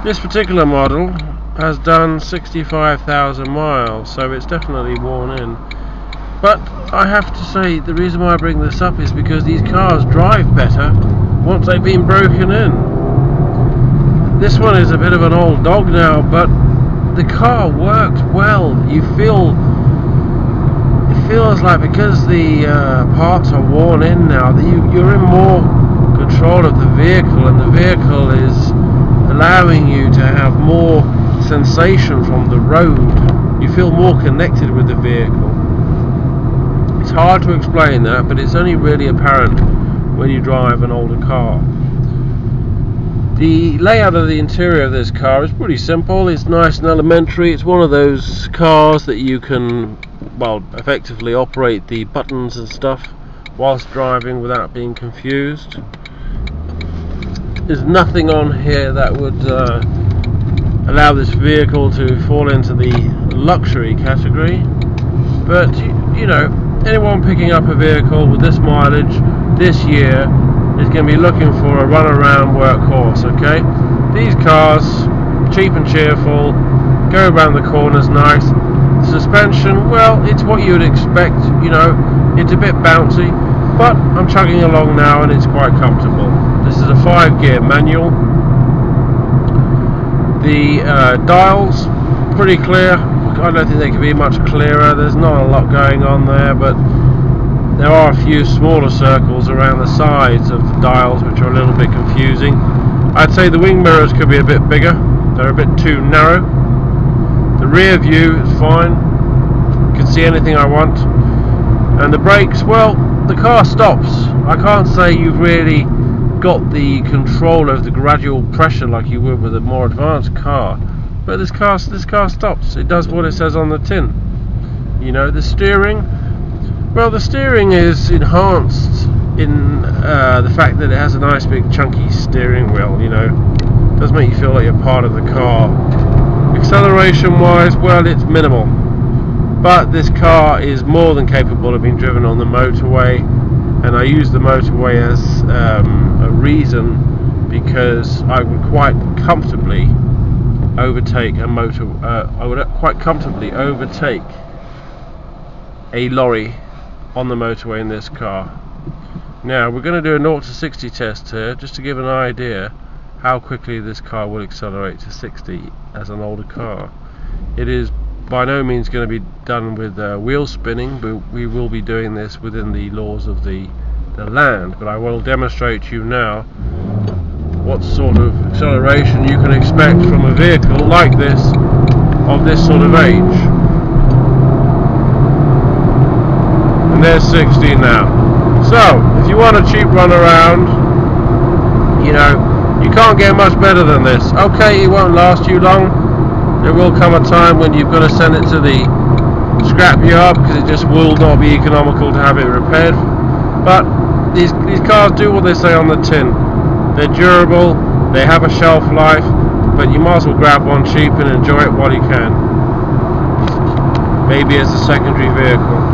This particular model has done 65,000 miles, so it's definitely worn in. But I have to say, the reason why I bring this up is because these cars drive better once they've been broken in. This one is a bit of an old dog now, but the car works well. It feels like, because the parts are worn in now, that you're in more control of the vehicle, and the vehicle is allowing you to have more sensation from the road. You feel more connected with the vehicle. It's hard to explain that, but it's only really apparent when you drive an older car. The layout of the interior of this car is pretty simple. It's nice and elementary. It's one of those cars that you can, well, effectively operate the buttons and stuff whilst driving without being confused. There's nothing on here that would allow this vehicle to fall into the luxury category, but you know, anyone picking up a vehicle with this mileage this year is going to be looking for a run-around workhorse. Okay, these cars, cheap and cheerful, go around the corners nice. Suspension, well, it's what you would expect. You know, it's a bit bouncy, but I'm chugging along now and it's quite comfortable. This is a 5-gear manual. The dials, pretty clear. I don't think they can be much clearer. There's not a lot going on there, but there are a few smaller circles around the sides of the dials which are a little bit confusing. I'd say the wing mirrors could be a bit bigger. They're a bit too narrow. The rear view is fine. You can see anything I want. And the brakes, well, the car stops. I can't say you've really got the control of the gradual pressure like you would with a more advanced car, but this car stops. It does what it says on the tin. You know, the steering, well, the steering is enhanced in the fact that it has a nice big chunky steering wheel. You know, it does make you feel like you're part of the car. Acceleration wise, well, it's minimal, but this car is more than capable of being driven on the motorway. And I use the motorway as a reason because I would quite comfortably overtake a lorry on the motorway in this car. Now we're going to do a 0 to 60 test here, just to give an idea how quickly this car will accelerate to 60 as an older car. It is by no means going to be done with wheel spinning, but we will be doing this within the laws of the land. But I will demonstrate to you now what sort of acceleration you can expect from a vehicle like this, of this sort of age. And there's 60 now. So if you want a cheap run around, you know, you can't get much better than this. Okay, it won't last you long. There will come a time when you've got to send it to the scrap yard because it just will not be economical to have it repaired. But these cars do what they say on the tin. They're durable, they have a shelf life, but you might as well grab one cheap and enjoy it while you can. Maybe as a secondary vehicle.